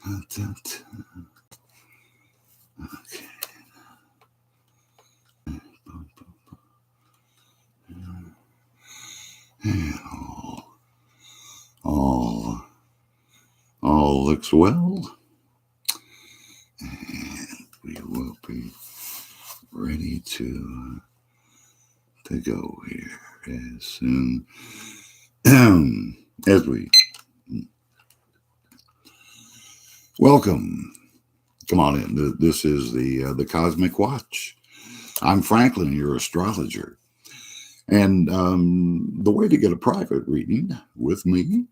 Okay. All, all, all looks well, and we will be ready to go here as soon as we welcome. Come on in. This is the Cosmic Watch. I'm Franklin, your astrologer, and the way to get a private reading with me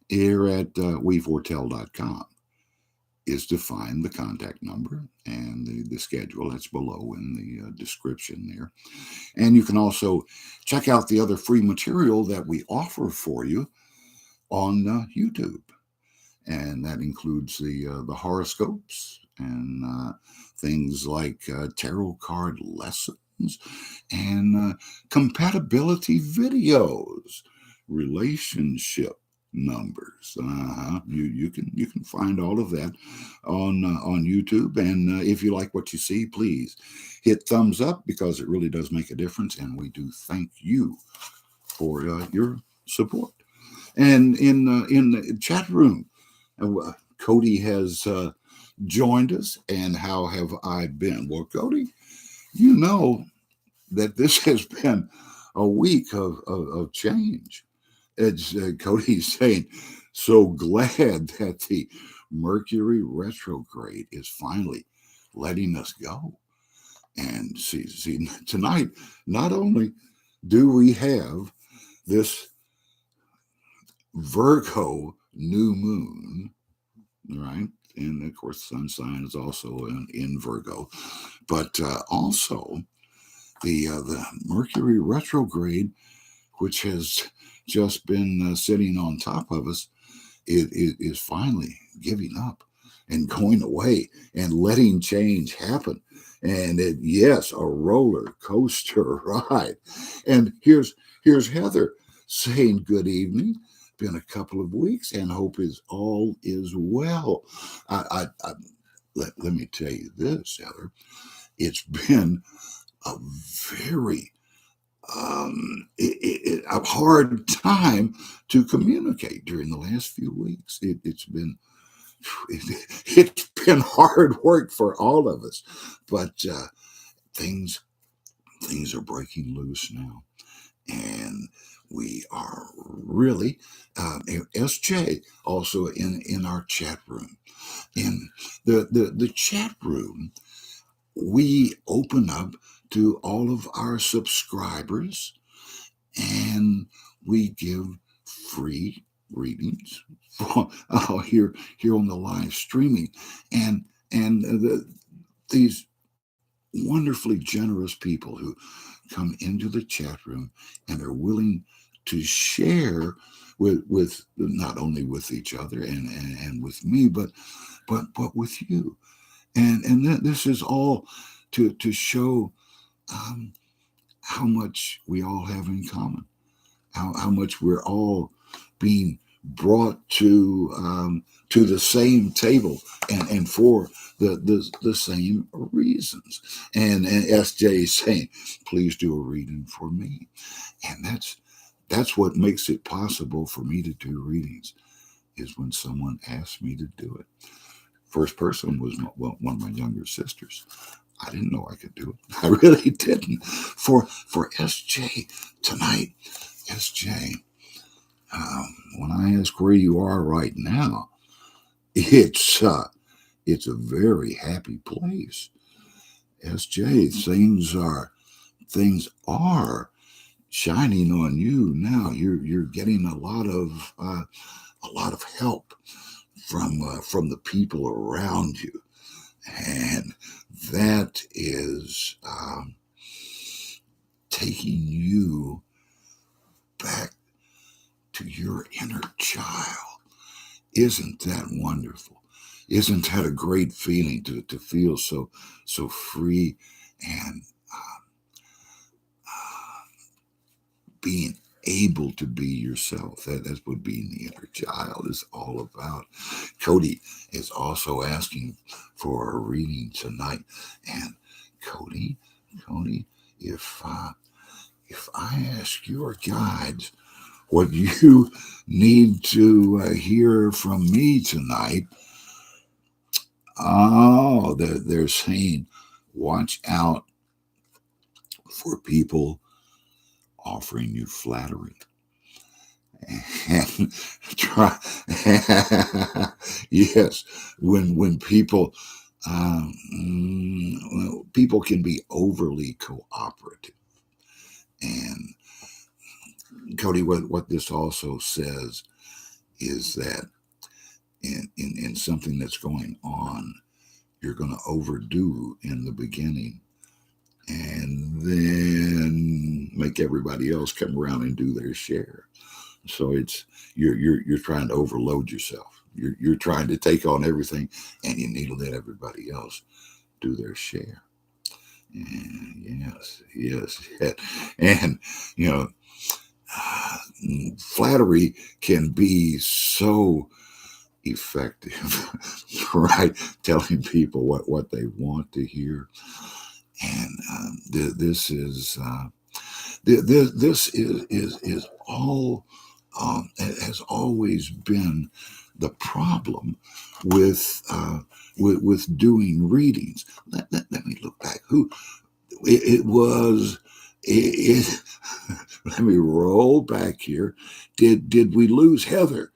here at weforetell.com is to find the contact number and the schedule that's below in the description there. And you can also check out the other free material that we offer for you on YouTube. And that includes the horoscopes and things like tarot card lessons and compatibility videos, relationship numbers. You can find all of that on YouTube. And if you like what you see, please hit thumbs up because it really does make a difference. And we do thank you for your support. And in the chat room, Cody has joined us. And how have I been? Well, Cody, you know that this has been a week of change. It's Cody's saying, so glad that the Mercury retrograde is finally letting us go. And see, tonight, not only do we have this Virgo new moon, right? And of course, sun sign is also in Virgo, but also the Mercury retrograde, which has just been sitting on top of us, it is finally giving up and going away and letting change happen. And yes, a roller coaster ride. And here's Heather saying good evening. Been a couple of weeks, and hope is all is well. Let me tell you this, Heather. It's been a very a hard time to communicate during the last few weeks. It's been hard work for all of us, but things are breaking loose now, and we are really SJ also in our chat room. In the chat room, we open up to all of our subscribers, and we give free readings here on the live streaming, and these wonderfully generous people who come into the chat room and are willing to share with not only with each other and with me, but with you. And this is all to show how much we all have in common, how much we're all being brought to the same table and for the same reasons. And SJ is saying, please do a reading for me. And that's what makes it possible for me to do readings, is when someone asks me to do it. First person was one of my younger sisters. I didn't know I could do it. I really didn't. For SJ tonight, SJ, when I ask where you are right now, it's a very happy place. SJ, things are shining on you now. You're getting a lot of help from the people around you, and that is taking you back to your inner child. Isn't that wonderful? Isn't that a great feeling to feel so free and being able to be yourself. That's what being the inner child is all about. Cody is also asking for a reading tonight. And Cody, if I ask your guides what you need to hear from me tonight, oh, they're saying, watch out for people offering you flattery. And try, yes, when people, well, people can be overly cooperative. And Cody, what this also says is that in something that's going on, you're going to overdo in the beginning and then make everybody else come around and do their share. So it's you're trying to overload yourself. You're trying to take on everything, and you need to let everybody else do their share. And yes, and you know, flattery can be so effective, right? Telling people what they want to hear, and this is this is all has always been the problem with with doing readings. Let me look back. Who it was? It, let me roll back here. Did we lose Heather?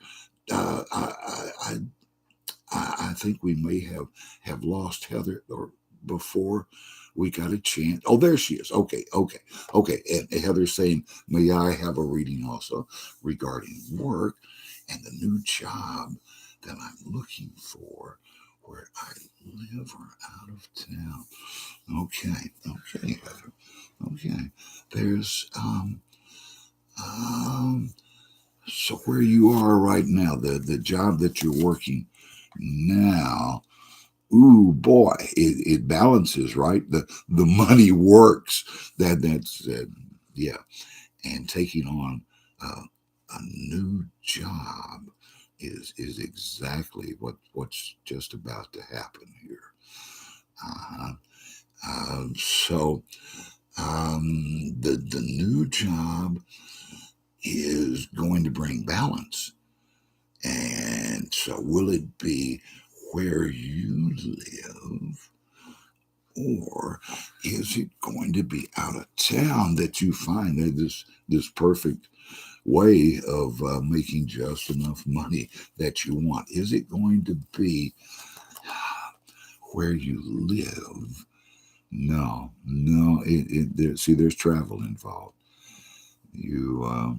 Uh, I, I I think we may have lost Heather or before we got a chance. Oh, there she is. Okay. And Heather's saying, "May I have a reading also regarding work and the new job that I'm looking for where I live or out of town?" Okay, Heather. Okay, there's um. So where you are right now, the job that you're working now, ooh boy, it balances, right? The money works. That's yeah. And taking on a new job is exactly what's just about to happen here. Uh-huh. So the new job is going to bring balance. And so, will it be where you live, or is it going to be out of town that you find that this perfect way of making just enough money that you want? Is it going to be where you live? No. See, there's travel involved. You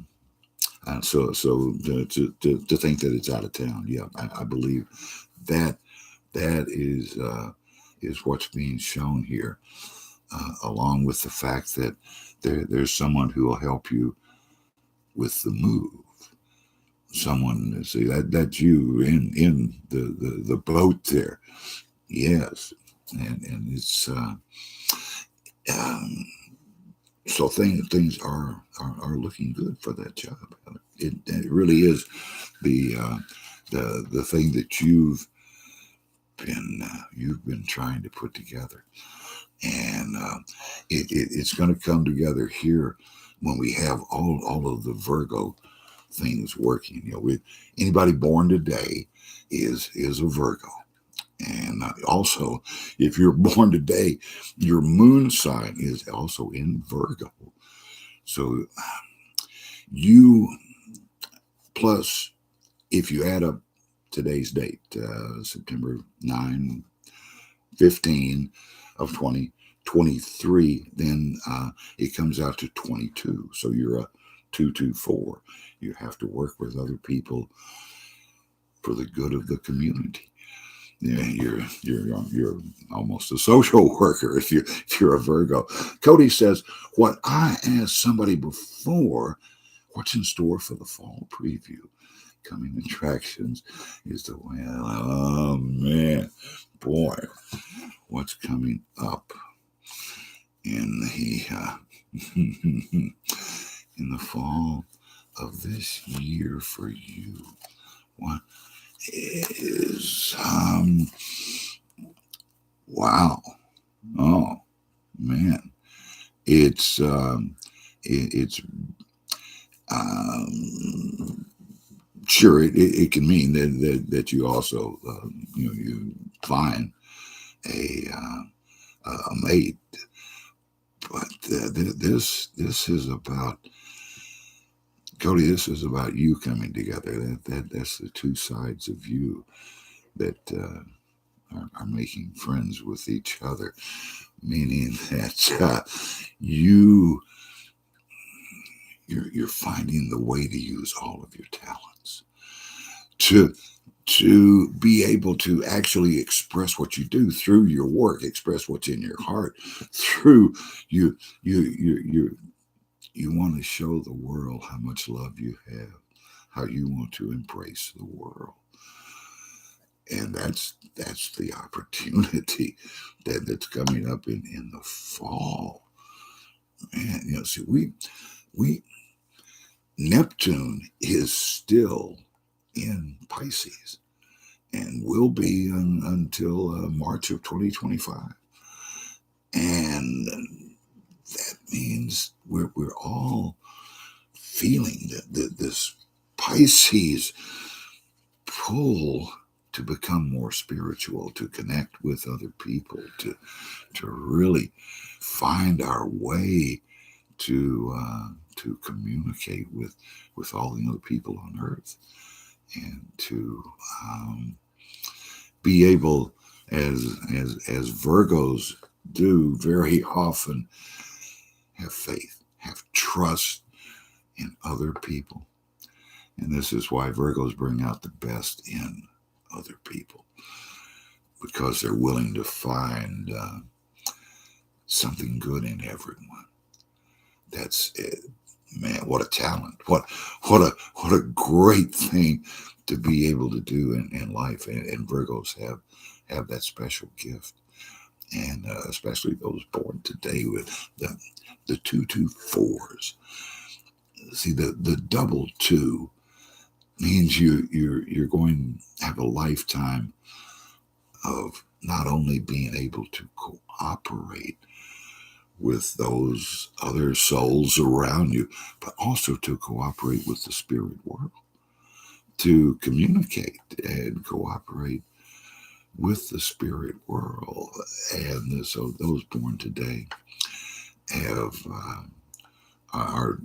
to think that it's out of town, yeah, I believe that that is what's being shown here, along with the fact that there's someone who will help you with the move. Someone see that's you in the boat there. Yes, and it's um, so things are looking good for that job. It really is the the thing that you've been trying to put together, and it's going to come together here when we have all of the Virgo things working. With anybody born today is a Virgo. And also, if you're born today, your moon sign is also in Virgo. So you plus, if you add up today's date, September 9/15 of 2023, then it comes out to 22. So you're a 224. You have to work with other people for the good of the community. Yeah, you're almost a social worker if you're a Virgo. Cody says, "What I asked somebody before, what's in store for the fall preview? Coming attractions is the well. Oh man, boy, what's coming up in the in the fall? for you? What is wow. Oh man. It's um, sure it can mean that you also you find a a mate, but this is about Cody. This is about you coming together. That's the two sides of you that are making friends with each other, meaning that you you're finding the way to use all of your talents to be able to actually express what you do through your work, express what's in your heart through you you want to show the world how much love you have, how you want to embrace the world. And that's the opportunity that's coming up in the fall. Man, see, we Neptune is still in Pisces and will be until March of 2025. And that means we're all feeling this Pisces pull to become more spiritual, to connect with other people, to really find our way to communicate with all the other people on Earth, and to be able, as Virgos do very often, have faith, have trust in other people. And this is why Virgos bring out the best in other people, because they're willing to find something good in everyone. That's it. Man, what a talent! What a great thing to be able to do in life. And Virgos have that special gift, and especially those born today with the 224s. See, the double two means you're going to have a lifetime of not only being able to cooperate with those other souls around you, but also to cooperate with the spirit world, to communicate and cooperate with the spirit world. And so those born today have are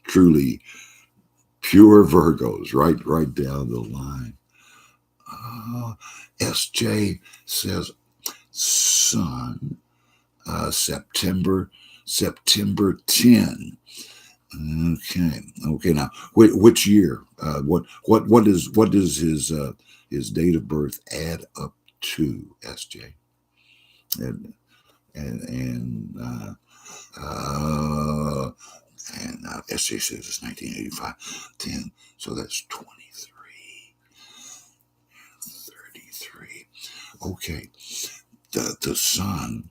truly pure Virgos, right down the line. SJ says, Sun, September 10. Okay. Now, which year? What does his date of birth add up to, SJ? And and uh, SJ says it's 1985. 10. So that's 23, 33. Okay. The sun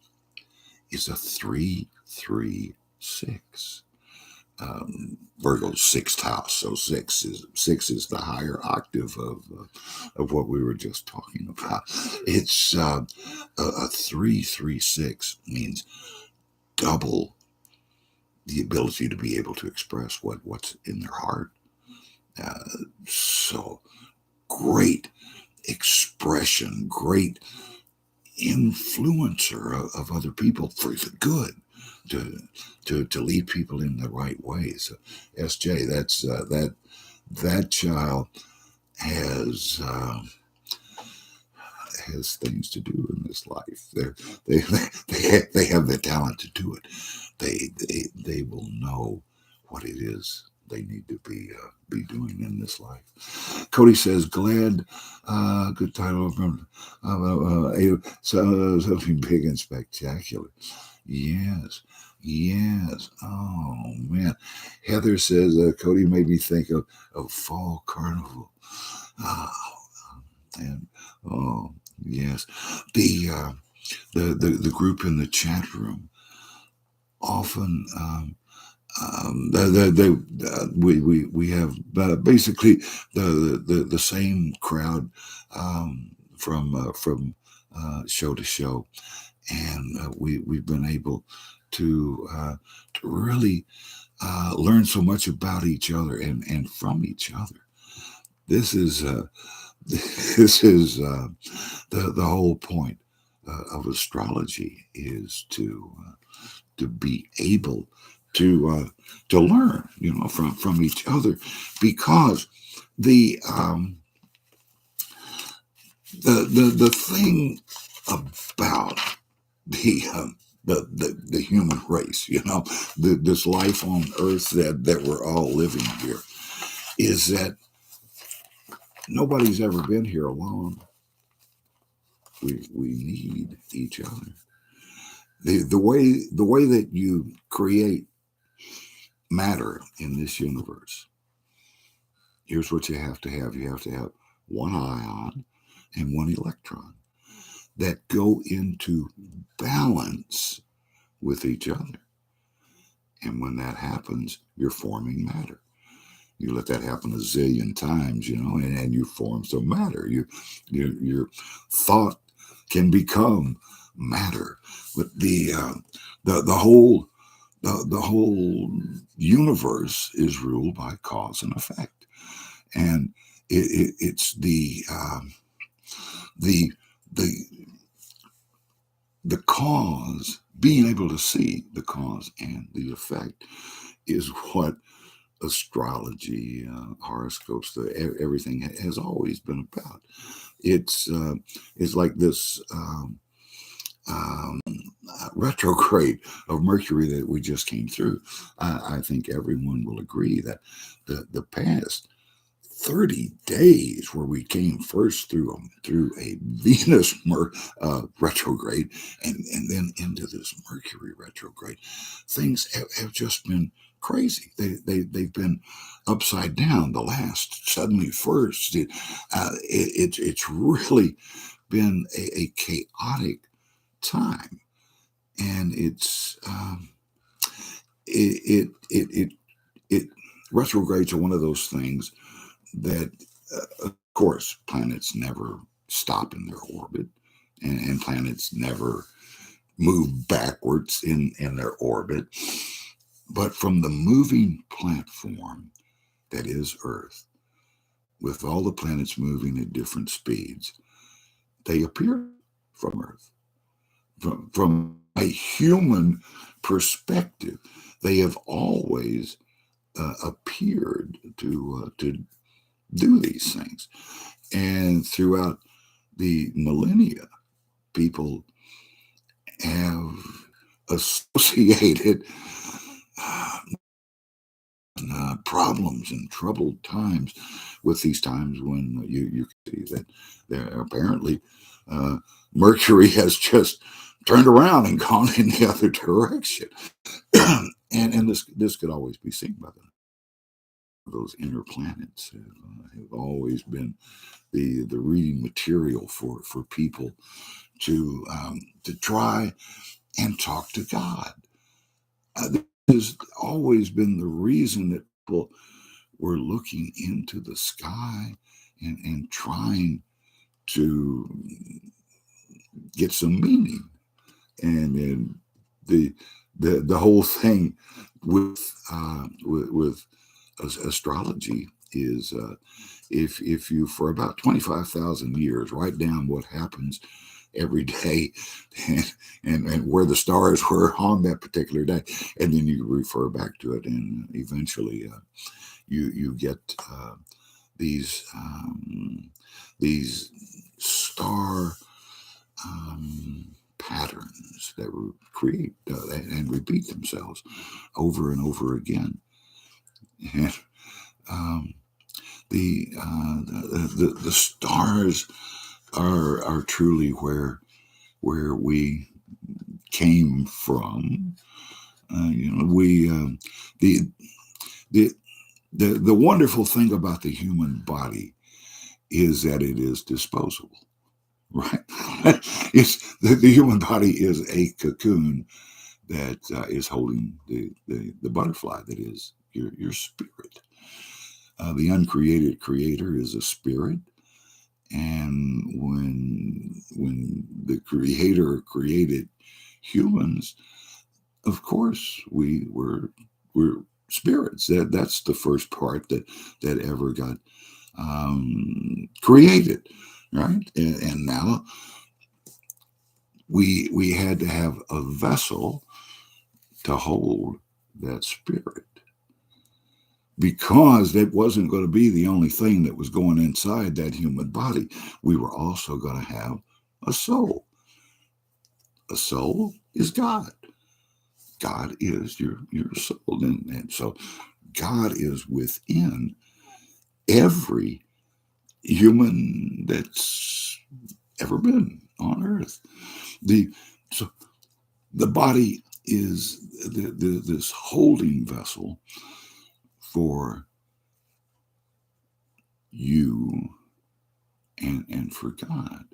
is a 336. Virgo's sixth house, so six is the higher octave of what we were just talking about. It's a 336 means double the ability to be able to express what's in their heart. So great expression, great influencer of other people for the good, to lead people in the right way. So SJ, that's that child has has things to do in this life. They have the talent to do it. They will know what it is they need to be doing in this life. Cody says, "Glad, good title from something big and spectacular." Yes, yes. Oh man. Heather says, "Cody made me think of fall carnival." Oh, and oh yes, the the group in the chat room often We have basically the same crowd from show to show, and we've been able to really learn so much about each other and from each other. This is this is the whole point of astrology is to be able to learn, from each other, because the the thing about the human race, this life on Earth that we're all living here, is that nobody's ever been here alone. We need each other. The way that you create matter in this universe, here's what you have to have. You have to have one ion and one electron that go into balance with each other. And when that happens, you're forming matter. You let that happen a zillion times, and you form some matter. Your thought can become matter. But the whole universe is ruled by cause and effect, and it's the the the cause. Being able to see the cause and the effect is what astrology, horoscopes, everything has always been about. It's like this um, retrograde of Mercury that we just came through. I think everyone will agree that the past 30 days, where we came first through a Venus retrograde, and then into this Mercury retrograde, things have just been crazy. They've been upside down. The last suddenly first, it's really been a chaotic time, and it retrogrades are one of those things that, of course, planets never stop in their orbit, and planets never move backwards in their orbit. But from the moving platform that is Earth, with all the planets moving at different speeds, they appear from Earth. From a human perspective, they have always appeared to do these things. And throughout the millennia, people have associated problems and troubled times with these times when you can see that there apparently Mercury has just turned around and gone in the other direction. and this could always be seen by them. Those inner planets have always been the reading material for people to try and talk to God. This has always been the reason that people were looking into the sky and trying to get some meaning. And the whole thing with astrology is, if you, for about 25,000 years, write down what happens every day, and where the stars were on that particular day, and then you refer back to it, and eventually you get these these star patterns that create and repeat themselves over and over again. And the stars are truly where we came from. We the the wonderful thing about the human body is that it is disposable, right? The human body is a cocoon that is holding the butterfly that is your spirit. The uncreated creator is a spirit, and when the creator created humans, of course we're spirits. That's the first part that ever got created, right? And now we had to have a vessel to hold that spirit, because that wasn't going to be the only thing that was going inside that human body. We were also going to have a soul. A soul is God. God is your soul. And so God is within every human that's ever been on earth. The so the body is this holding vessel for you and for God,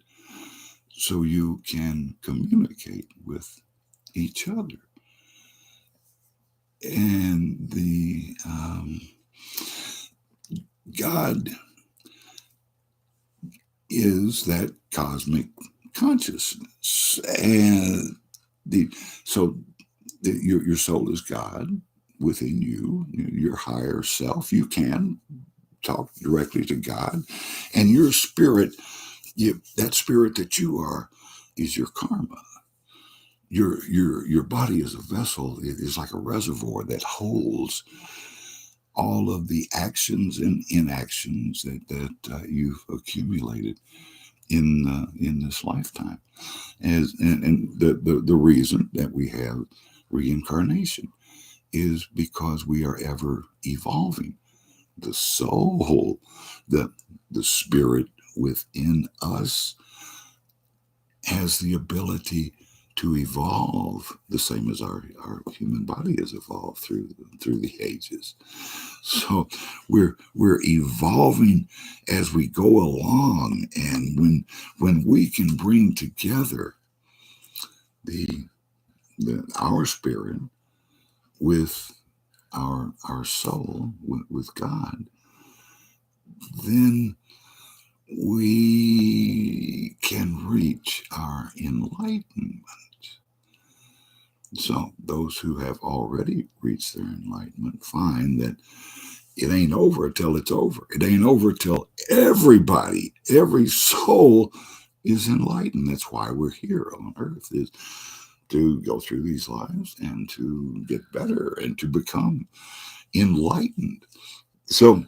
so you can communicate with each other. And the God is that cosmic consciousness, and the so your soul is God within you, your higher self. You can talk directly to God, and your spirit, that spirit that you are, is your karma. Your body is a vessel. It is like a reservoir that holds all of the actions and inactions that you've accumulated in this lifetime. And the reason that we have reincarnation is because we are ever evolving. The soul, the the spirit within us, has the ability to evolve the same as our human body has evolved through the ages. So we're evolving as we go along, and when we can bring together the, our spirit with our soul, with God, then we can reach our enlightenment. So those who have already reached their enlightenment find that it ain't over till it's over. It ain't over till everybody, every soul is enlightened. That's why we're here on earth, is to go through these lives and to get better and to become enlightened. So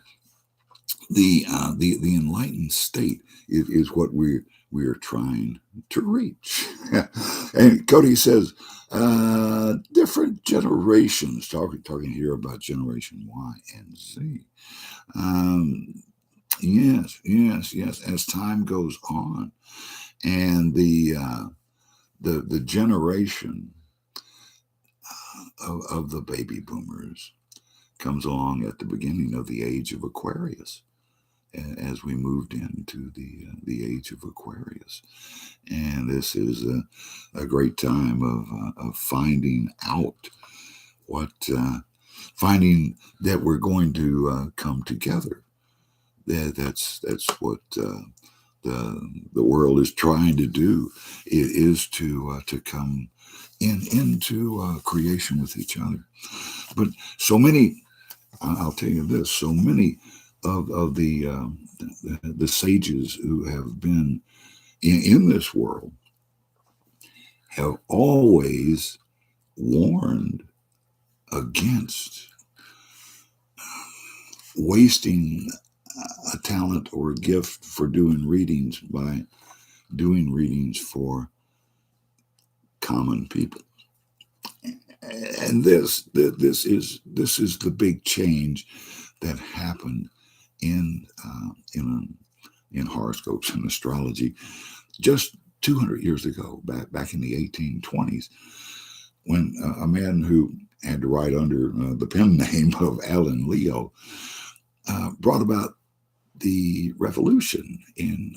the enlightened state is what we're trying to reach. And Cody says, different generations, talking here about generation Y and Z. Um, yes. As time goes on, and the generation of the baby boomers comes along at the beginning of the age of Aquarius, as we moved into the age of Aquarius. And this is a great time of finding out what, finding that we're going to come together. That's what the world is trying to do. It is to come into creation with each other. But so many, I'll tell you this, so many of the sages who have been in this world have always warned against wasting a talent or a gift for doing readings by doing readings for common people. And this is the big change that happened in in horoscopes and astrology just 200 years ago, back in the 1820s, when a man who had to write under the pen name of Alan Leo brought about the revolution in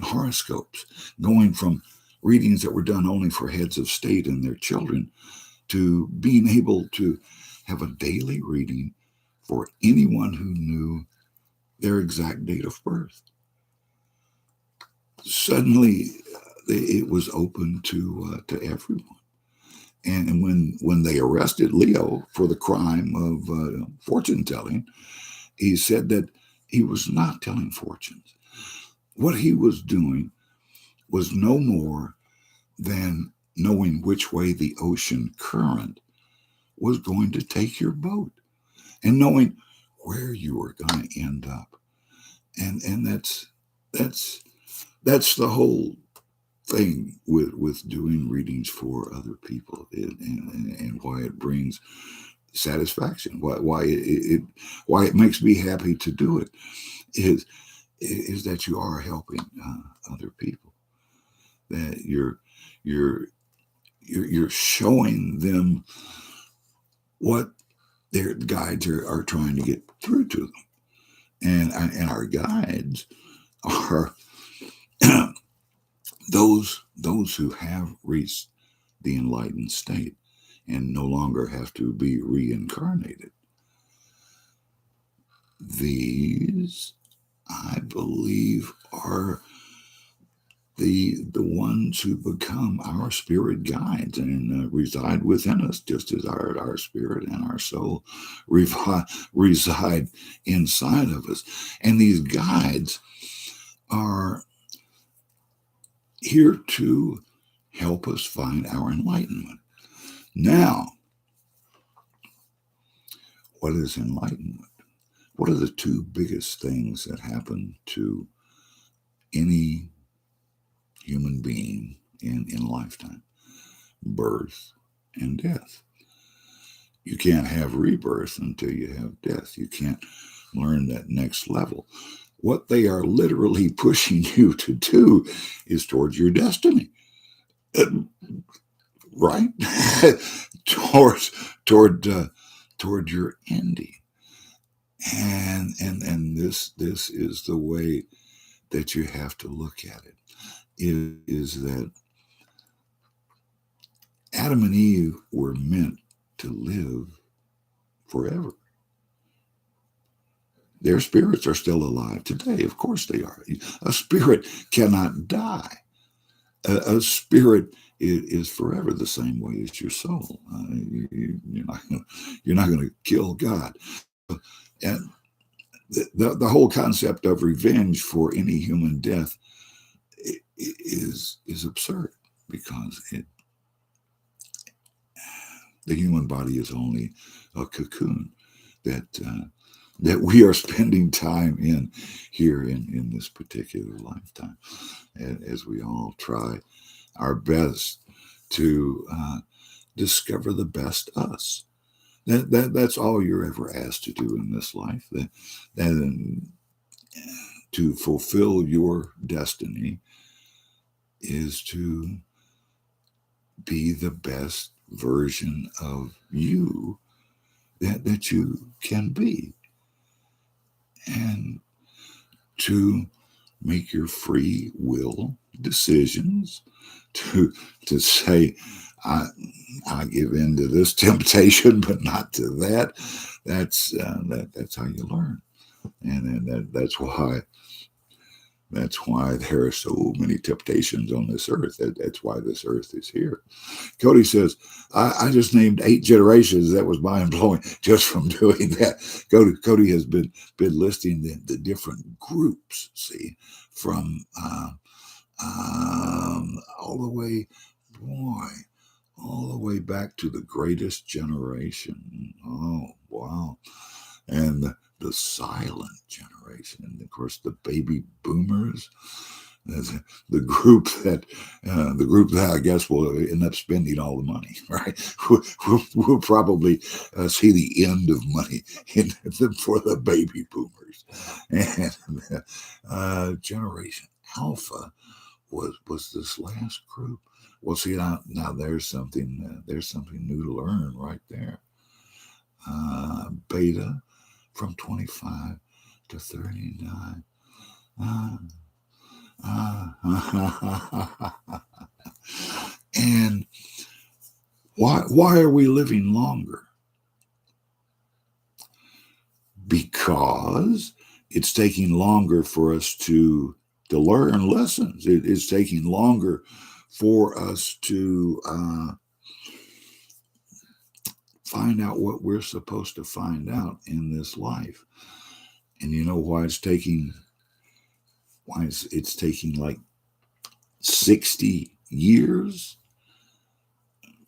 horoscopes, going from readings that were done only for heads of state and their children, to being able to have a daily reading for anyone who knew their exact date of birth. Suddenly, it was open to everyone. And when they arrested Leo for the crime of fortune telling, he said that he was not telling fortunes. What he was doing was no more than knowing which way the ocean current was going to take your boat, and knowing where you were going to end up. And that's that's the whole thing with doing readings for other people, and why it brings satisfaction, why it makes me happy to do it, is that you are helping other people, that you're you're showing them what their guides are trying to get through to them. And our guides are those who have reached the enlightened state and no longer have to be reincarnated. These, I believe, are the ones who become our spirit guides and reside within us, just as our spirit and our soul reside inside of us. And these guides are here to help us find our enlightenment. Now, what is enlightenment? What are the two biggest things that happen to any human being in lifetime? Birth and death. You can't have rebirth until you have death. You can't learn that next level. What they are literally pushing you to do is towards your destiny. Right? towards toward your ending. And this is the way that you have to look at it, is that Adam and Eve were meant to live forever. Their spirits are still alive today. Of course they are. A spirit cannot die. A spirit is forever, the same way as your soul. You're not going to kill God. And the whole concept of revenge for any human death is absurd, because the human body is only a cocoon that we are spending time in here in this particular lifetime, as we all try our best to discover the best us. That's all you're ever asked to do in this life. That to fulfill your destiny is to be the best version of you that you can be, and to make your free will decisions, to say, I give in to this temptation, but not to that. That's how you learn, and that's why there are so many temptations on this earth. That's why this earth is here. Cody says, I just named 8 generations. That was mind blowing just from doing that. Cody has been listing the different groups. See, from all the way, boy, all the way back to the greatest generation. Oh, wow. And the silent generation. And of course, the baby boomers. The group that I guess will end up spending all the money, right? We'll probably see the end of money for the baby boomers. And Generation Alpha was this last group. Well, see, now there's something new to learn right there. Beta, from 25 to 39. And why are we living longer? Because it's taking longer for us to learn lessons. It's taking longer for us to find out what we're supposed to find out in this life. And you know why it's taking like 60 years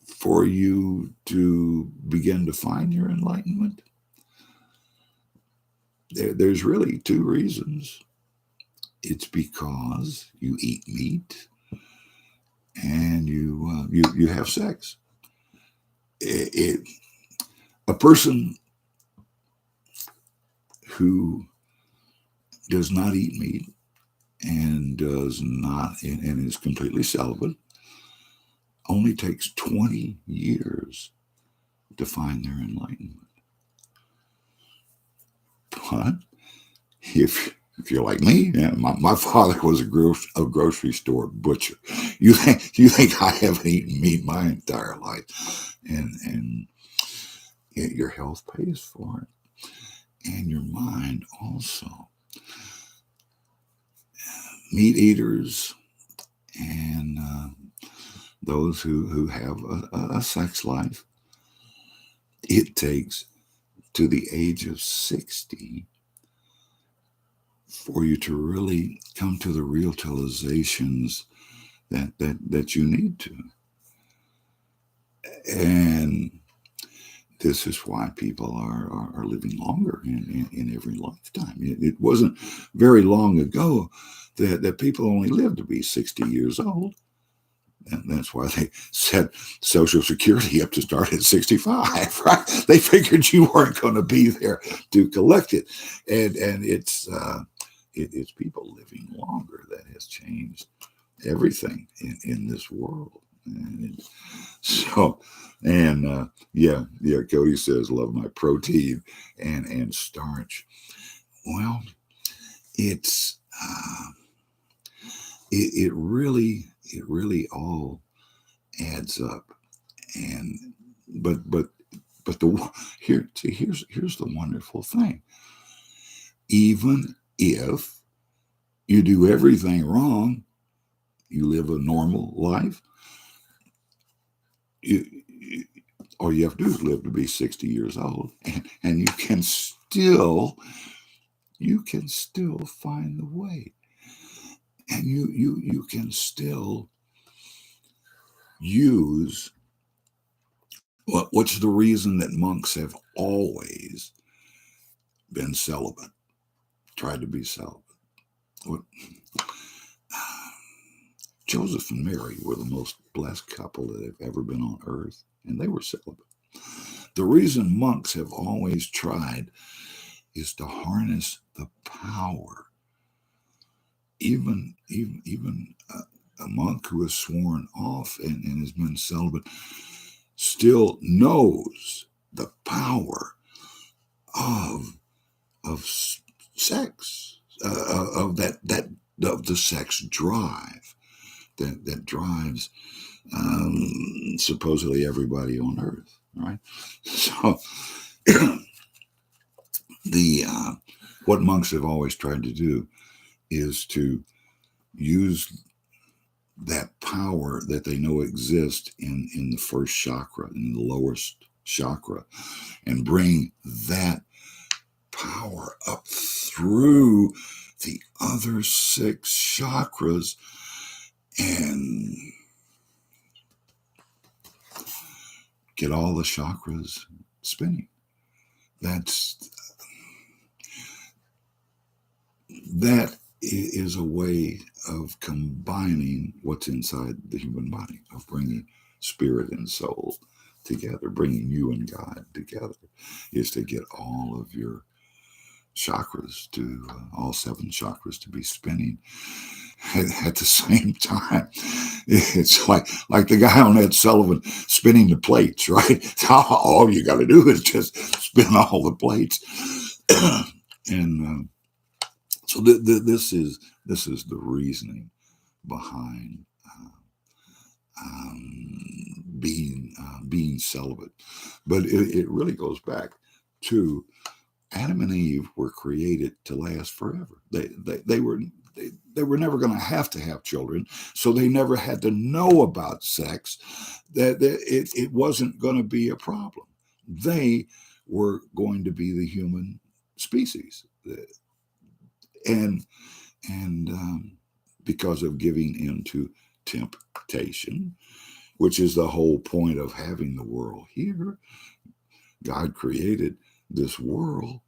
for you to begin to find your enlightenment? There's really two reasons. It's because you eat meat and you have sex. It, a person who does not eat meat and does not and is completely celibate only takes 20 years to find their enlightenment. But if you're like me, yeah, my father was a grocery store butcher. You think I haven't eaten meat my entire life, and your health pays for it, and your mind also. Meat eaters and those who have a sex life, it takes to the age of 60 for you to really come to the real realizations that you need to. And this is why people are living longer in every lifetime. It wasn't very long ago that people only lived to be 60 years old. And that's why they set Social Security up to start at 65, right? They figured you weren't going to be there to collect it. And it's people living longer that has changed everything in this world. And so, and yeah, Cody says, love my protein and starch. Well, it's it really all adds up. And but here's the wonderful thing. Even if you do everything wrong, you live a normal life, you all you have to do is live to be 60 years old, and you can still find the way, and you can still use what's the reason that monks have always been celibate, tried to be celibate. What, Joseph and Mary were the most blessed couple that have ever been on earth, and they were celibate. The reason monks have always tried is to harness the power. Even a monk who has sworn off and has been celibate still knows the power of sex, of of the sex drive that drives supposedly everybody on earth, right? So the what monks have always tried to do is to use that power that they know exists in the first chakra, in the lowest chakra, and bring that power up through the other six chakras and get all the chakras spinning. That is a way of combining what's inside the human body, of bringing spirit and soul together, bringing you and God together, is to get all of your chakras to all seven chakras to be spinning at the same time. It's like the guy on Ed Sullivan spinning the plates, right? All you got to do is just spin all the plates, and so this is the reasoning behind being celibate. But it really goes back to Adam and Eve were created to last forever. They were never going to have children, so they never had to know about sex. It wasn't going to be a problem. They were going to be the human species, and and because of giving into temptation, which is the whole point of having the world here. God created this world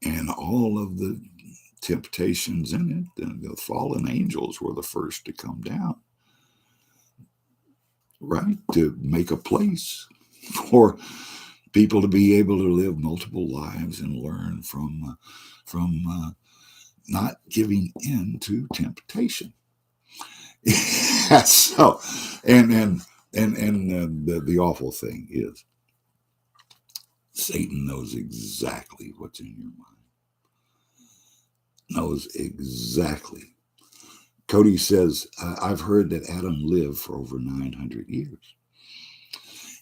and all of the temptations in it. And the fallen angels were the first to come down, right? To make a place for people to be able to live multiple lives and learn from not giving in to temptation. So, and the awful thing is, Satan knows exactly what's in your mind. Knows exactly. Cody says, I've heard that Adam lived for over 900 years.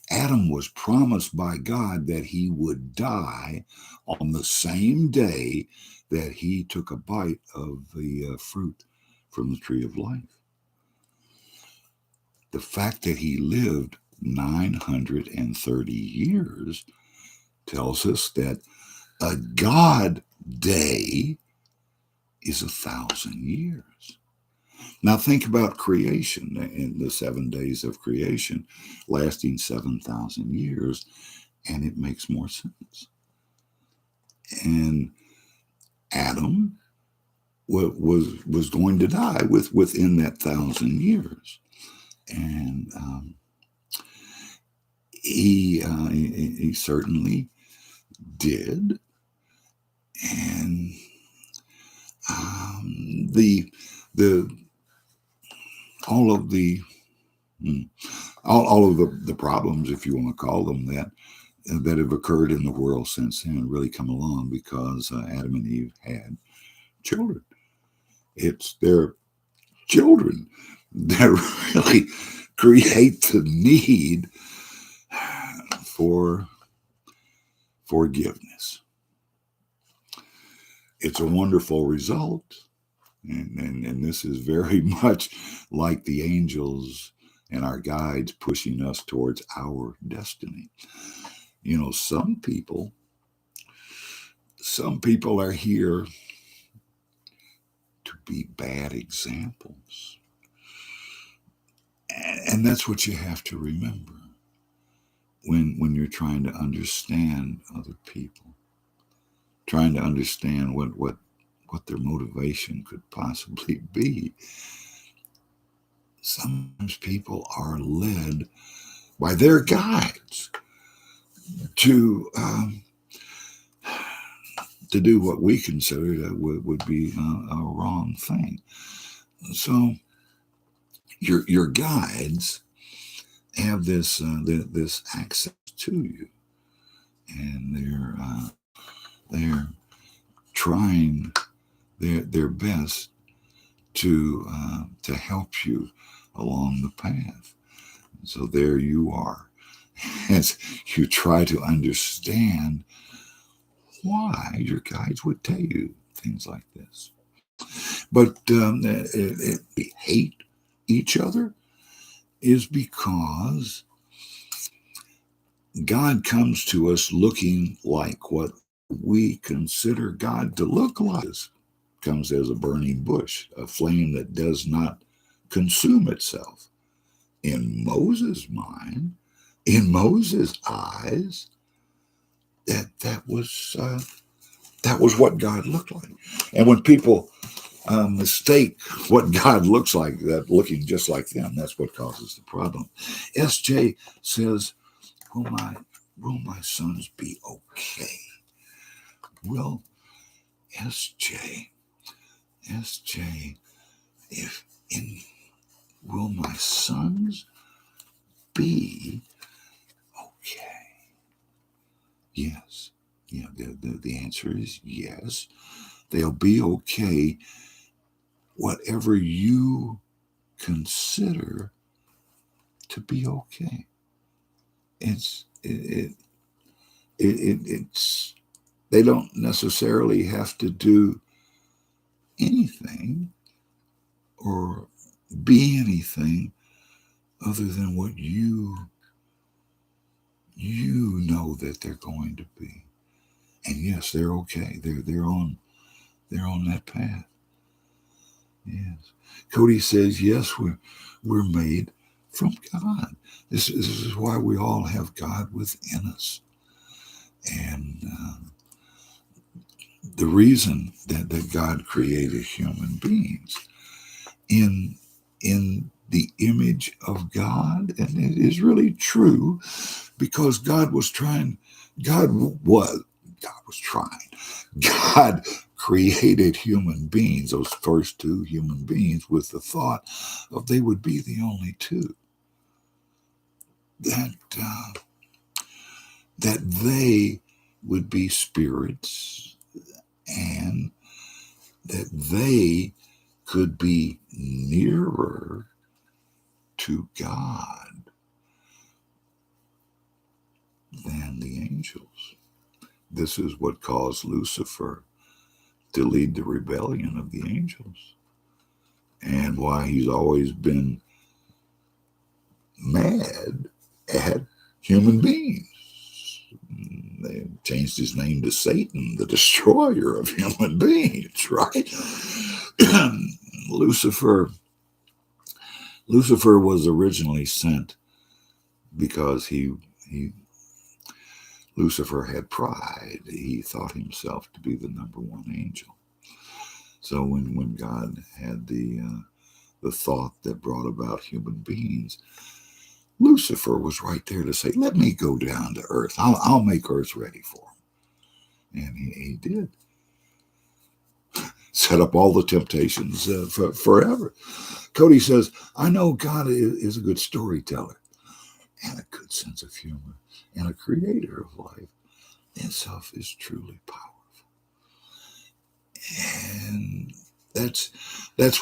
Adam was promised by God that he would die on the same day that he took a bite of the fruit from the tree of life. The fact that he lived 930 years tells us that a God day is 1,000 years. Now think about creation in the 7 days of creation lasting 7,000 years, and it makes more sense. And Adam was going to die within that 1,000 years, and he certainly did, and the all of the all of the problems, if you want to call them that have occurred in the world since then really come along because Adam and Eve had children. It's their children that really create the need for forgiveness. It's a wonderful result. And this is very much like the angels and our guides pushing us towards our destiny. You know, some people are here to be bad examples. And that's what you have to remember when you're trying to understand other people, trying to understand what their motivation could possibly be. Sometimes people are led by their guides to do what we consider that would be a wrong thing. So your guides have this access to you, and they're trying their best to help you along the path. So there you are, as you try to understand why your guides would tell you things like this. But we hate each other is because God comes to us looking like what we consider God to look like. Comes as a burning bush, a flame that does not consume itself. In Moses' mind, in Moses' eyes, that was what God looked like. And when people mistake what God looks like, that looking just like them, that's what causes the problem. SJ says, will my sons be okay? Well, SJ, if in will my sons be okay? Yes. Yeah, the answer is yes. They'll be okay. Whatever you consider to be okay. It's they don't necessarily have to do anything or be anything other than what you know that they're going to be. And yes, they're okay. They're on that path. Yes. Cody says, yes, we're made from God. This is why we all have God within us. And the reason that God created human beings in the image of God, and it is really true, because God was trying. God created human beings, those first two human beings, with the thought of they would be the only two that that they would be spirits, and that they could be nearer to God than the angels. This is what caused Lucifer to lead the rebellion of the angels, and why he's always been mad at human beings. They changed his name to Satan, the destroyer of human beings, right? Lucifer was originally sent because he Lucifer had pride. He thought himself to be the number one angel. So when God had the thought that brought about human beings, Lucifer was right there to say, "Let me go down to earth. I'll make earth ready for him," and he did. Set up all the temptations forever. Cody says, "I know God is a good storyteller and a good sense of humor and a creator of life itself is truly powerful." And that's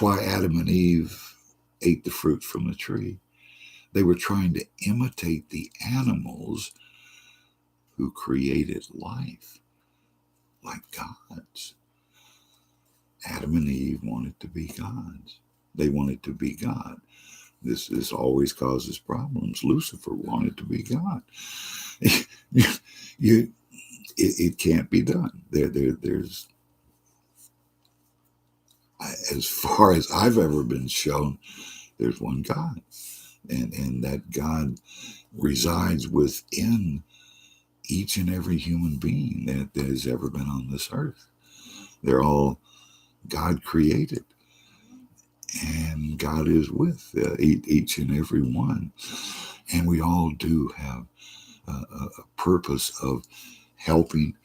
why Adam and Eve ate the fruit from the tree. They were trying to imitate the animals who created life like gods. Adam and Eve wanted to be gods. They wanted to be God. This always causes problems. Lucifer wanted to be God. It can't be done. There's as far as I've ever been shown, there's one God, and that God resides within each and every human being that has ever been on this earth. They're all God created, and God is with each and every one. And we all do have a purpose of helping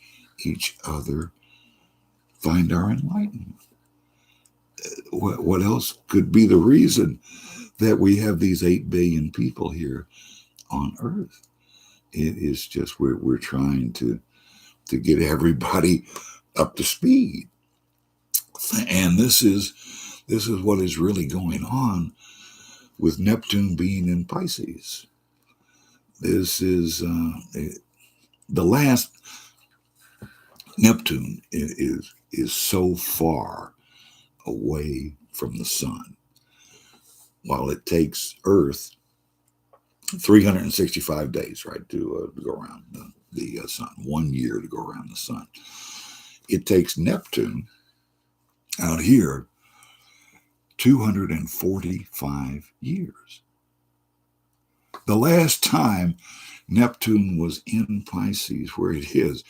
each other find our enlightenment. What else could be the reason that we have these 8 billion people here on Earth? It is just we're trying to get everybody up to speed. And this is what is really going on with Neptune being in Pisces. This is the last. Neptune is so far away from the sun, while it takes Earth 365 days, right, to go around the sun. 1 year to go around the sun. It takes Neptune out here 245 years. The last time Neptune was in Pisces, where it is,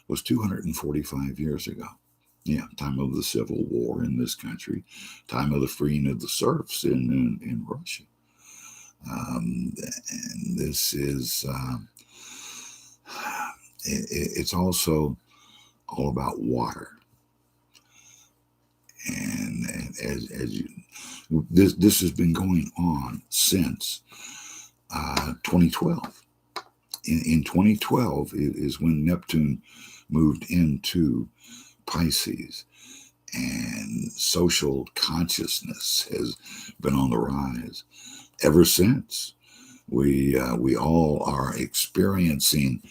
was 245 years ago. Yeah, time of the Civil War in this country, time of the freeing of the serfs in Russia. And this is, it's also all about water. And as you, this has been going on since 2012. In 2012 is when Neptune moved into Pisces, and social consciousness has been on the rise ever since. We all are experiencing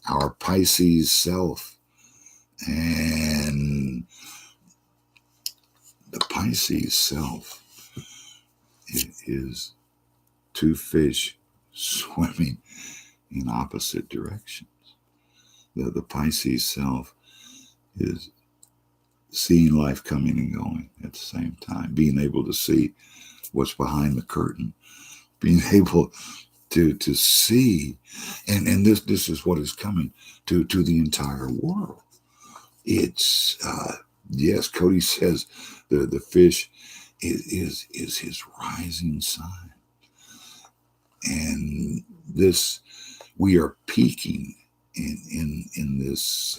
our Pisces self, and the Pisces self is two fish swimming in opposite directions. The Pisces self is seeing life coming and going at the same time, being able to see what's behind the curtain, being able to see, and this is what is coming to the entire world. It's yes, Cody says the fish is his rising sign, and this we are peaking in this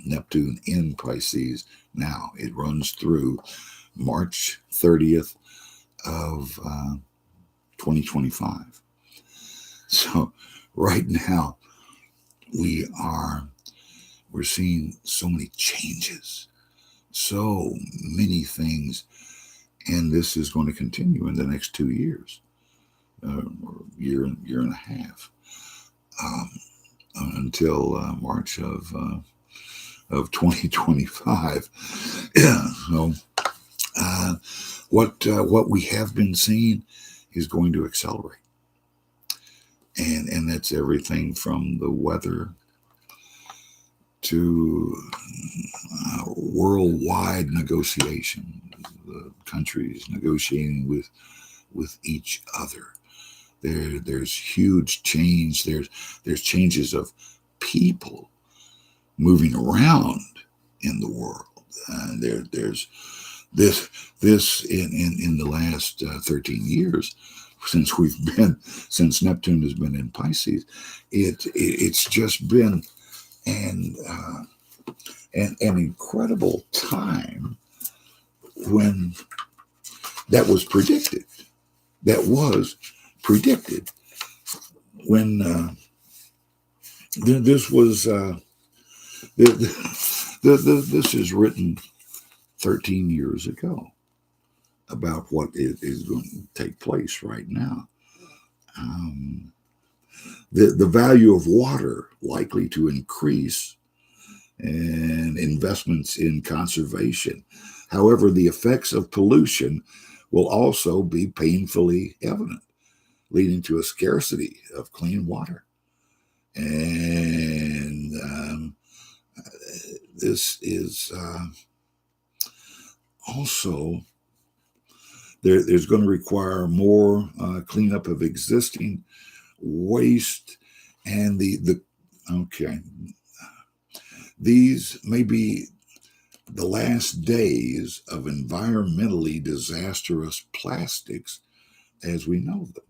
Neptune in Pisces now. It runs through March 30th of 2025. So right now we're seeing so many changes, so many things, and this is going to continue in the next 2 years, or year and a half, um, until March of 2025. Yeah. So what we have been seeing is going to accelerate, and that's everything from the weather to worldwide negotiation, the countries negotiating with each other. There's huge change. There's changes of people moving around in the world. There's this in the last 13 years since Neptune has been in Pisces. It's just been an an incredible time when that was predicted. That was predicted when this was this is written 13 years ago about what is going to take place right now. Um, the value of water likely to increase, and investments in conservation. However, the effects of pollution will also be painfully evident, leading to a scarcity of clean water. And this is also there's going to require more cleanup of existing waste, and the okay, these may be the last days of environmentally disastrous plastics as we know them.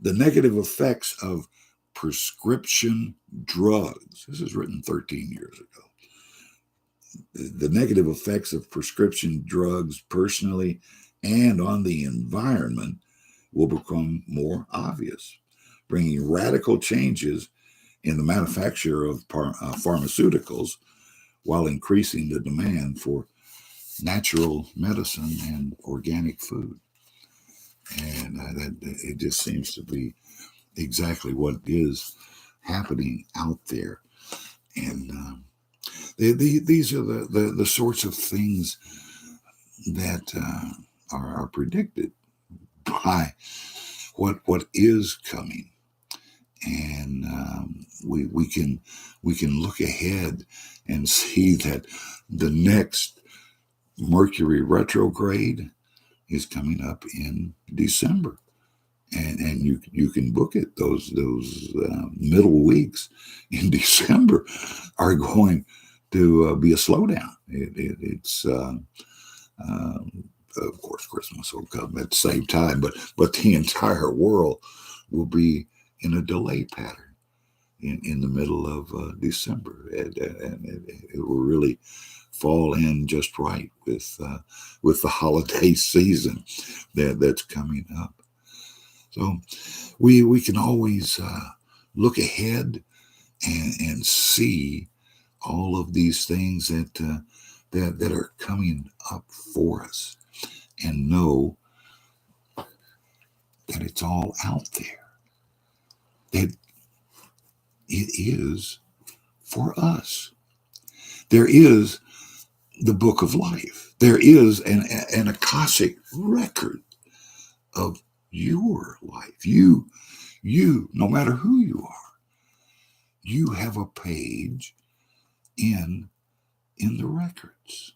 The negative effects of prescription drugs. This is written 13 years ago. The negative effects of prescription drugs personally and on the environment will become more obvious, bringing radical changes in the manufacture of pharmaceuticals while increasing the demand for natural medicine and organic food. And it just seems to be exactly what is happening out there. And these are the sorts of things that are predicted by what is coming. And we can look ahead and see that the next Mercury retrograde is coming up in December, and you can book it. Those middle weeks in December are going to be a slowdown. It's of course Christmas will come at the same time, but the entire world will be in a delay pattern in the middle of December, and it will really fall in just right with the holiday season that's coming up. So we can always look ahead and see all of these things that are coming up for us, and know that it's all out there. that it is for us. There is the book of life. There is an Akashic record of your life. No matter who you are, you have a page in the records.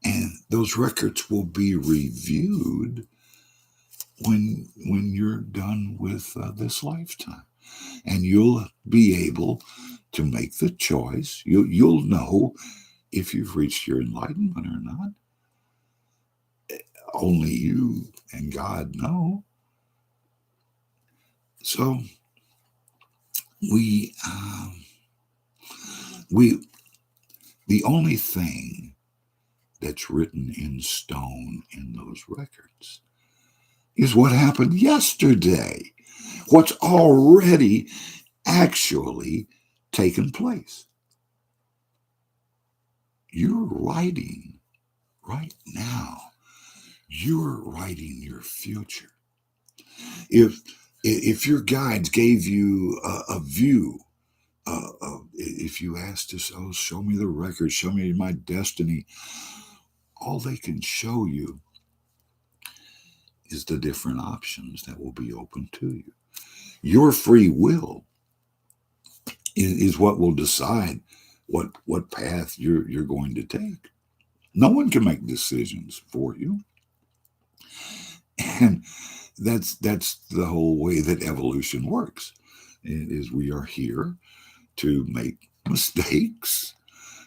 And those records will be reviewed when you're done with this lifetime. And you'll be able to make the choice. You'll know if you've reached your enlightenment or not. Only you and God know. So we the only thing that's written in stone in those records is what happened yesterday, what's already actually taken place. You're writing right now. You're writing your future. If your guides gave you a view, if you asked us, oh, show me the record, show me my destiny, all they can show you is the different options that will be open to you. Your free will is what will decide what path you're going to take. No one can make decisions for you. And that's the whole way that evolution works. It is we are here to make mistakes,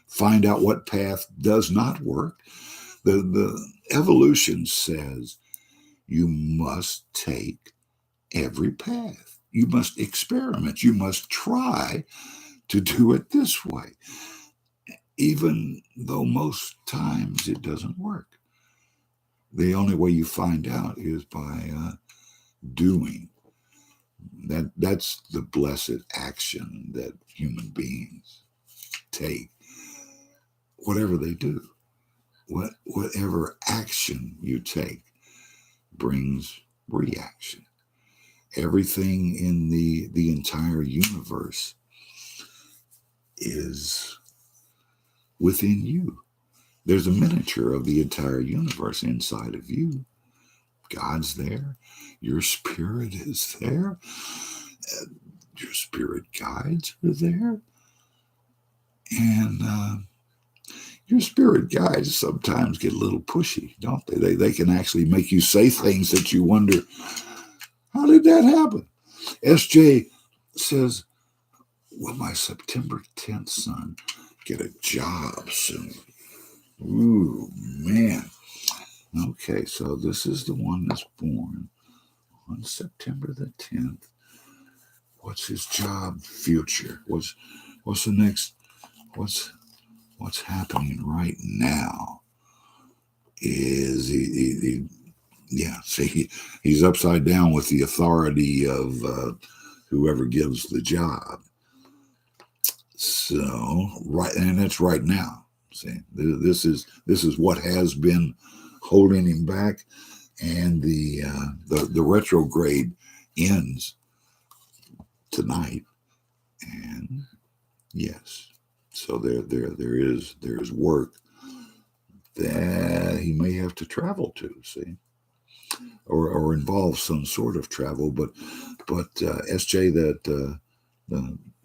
find out what path does not work. The evolution says you must take every path. You must experiment. You must try to do it this way, even though most times it doesn't work. The only way you find out is by doing. That's the blessed action that human beings take. Whatever they do, whatever action you take brings reaction. Everything in the entire universe is within you. There's a miniature of the entire universe inside of you. God's there. Your spirit is there. Your spirit guides are there. And your spirit guides sometimes get a little pushy, don't they? They can actually make you say things that you wonder, how did that happen? SJ says, will my September 10th son get a job soon? Ooh, man. Okay, so this is the one that's born on September the 10th. What's his job future? What's the next? What's happening right now? Is he's upside down with the authority of whoever gives the job. So and that's right now. See, this is what has been holding him back, and the retrograde ends tonight, and yes, so there is work that he may have to travel to, see, or involve some sort of travel, but SJ,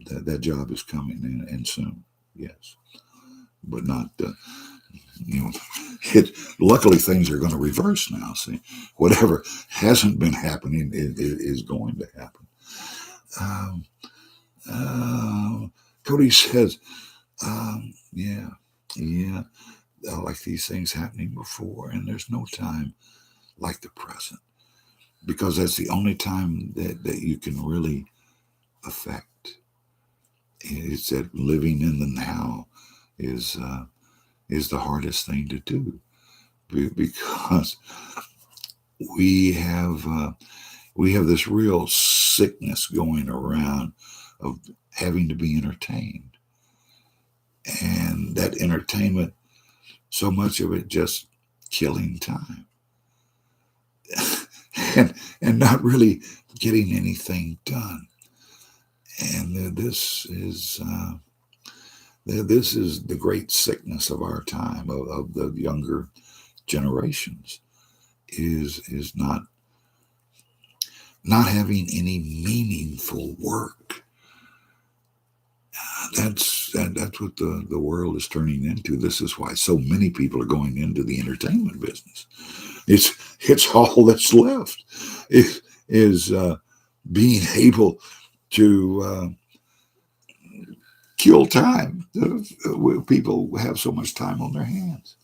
that job is coming, and soon, yes, but not. Luckily things are going to reverse now. See, whatever hasn't been happening is going to happen. Cody says, yeah, like these things happening before, and there's no time like the present, because that's the only time that you can really affect. It's that living in the now is the hardest thing to do, because we have this real sickness going around of having to be entertained, and that entertainment, so much of it just killing time. and not really getting anything done. And this is the great sickness of our time, of the younger generations, is not having any meaningful work. That's what the world is turning into. This is why so many people are going into the entertainment business. It's all that's left is being able to kill time. People have so much time on their hands.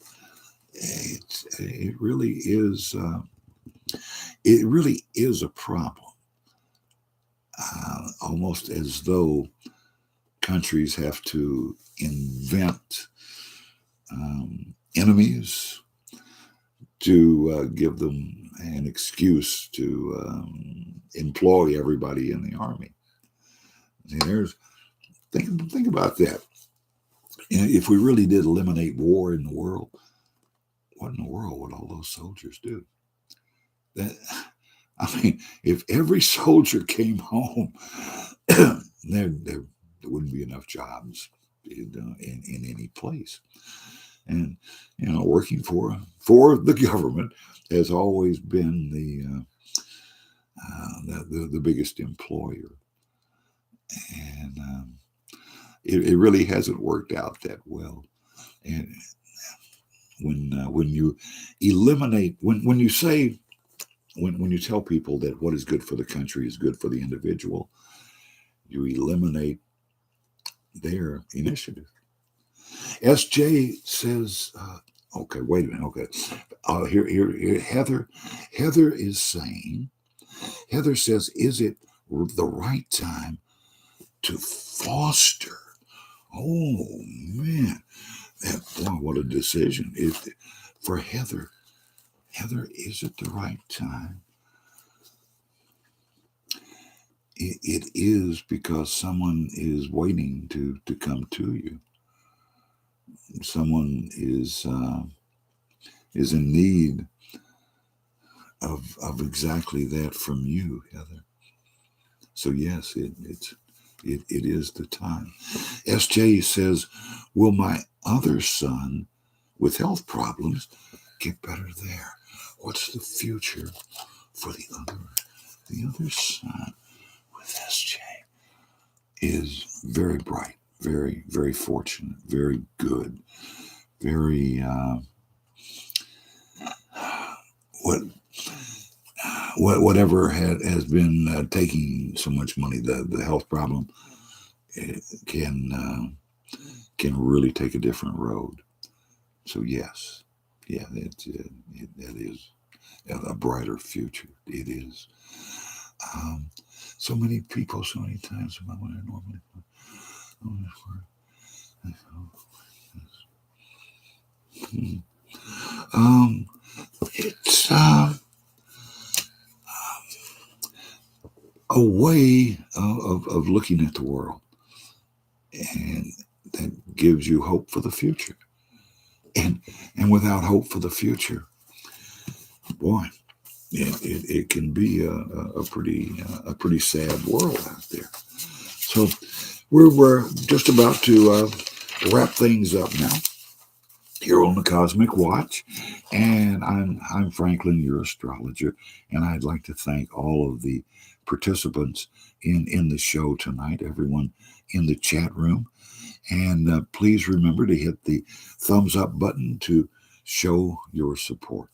It really is. It really is a problem. Almost as though countries have to invent enemies to give them an excuse to employ everybody in the army. See, think about that. If we really did eliminate war in the world, what in the world would all those soldiers do? I mean, if every soldier came home, there wouldn't be enough jobs in any place. And working for the government has always been the biggest employer, and it really hasn't worked out that well. And when you eliminate when you say when you tell people that what is good for the country is good for the individual, you eliminate their initiative. SJ says, okay, wait a minute. Okay. Here, Heather is saying, Heather says, is it the right time to foster? Oh, man. Boy, what a decision. For Heather, is it the right time? It is, because someone is waiting to come to you. Someone is in need of exactly that from you, Heather. So yes, it is the time. SJ says, will my other son with health problems get better there? What's the future for the other son with SJ? Is very bright, very, very fortunate, very good, very whatever has been taking so much money, the health problem can really take a different road. So yes, yeah, that is a brighter future. It is. So many people, so many times when I normally. It's a way of looking at the world, and that gives you hope for the future. And without hope for the future, boy, it can be a pretty sad world out there. So we're just about to wrap things up now here on the Cosmic Watch, and I'm Franklin, your astrologer, and I'd like to thank all of the participants in the show tonight, everyone in the chat room, and please remember to hit the thumbs up button to show your support.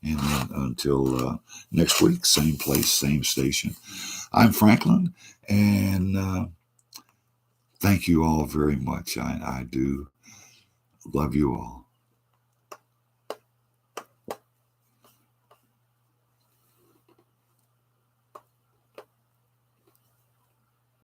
And until next week, same place, same station. I'm Franklin, and thank you all very much. I do love you all.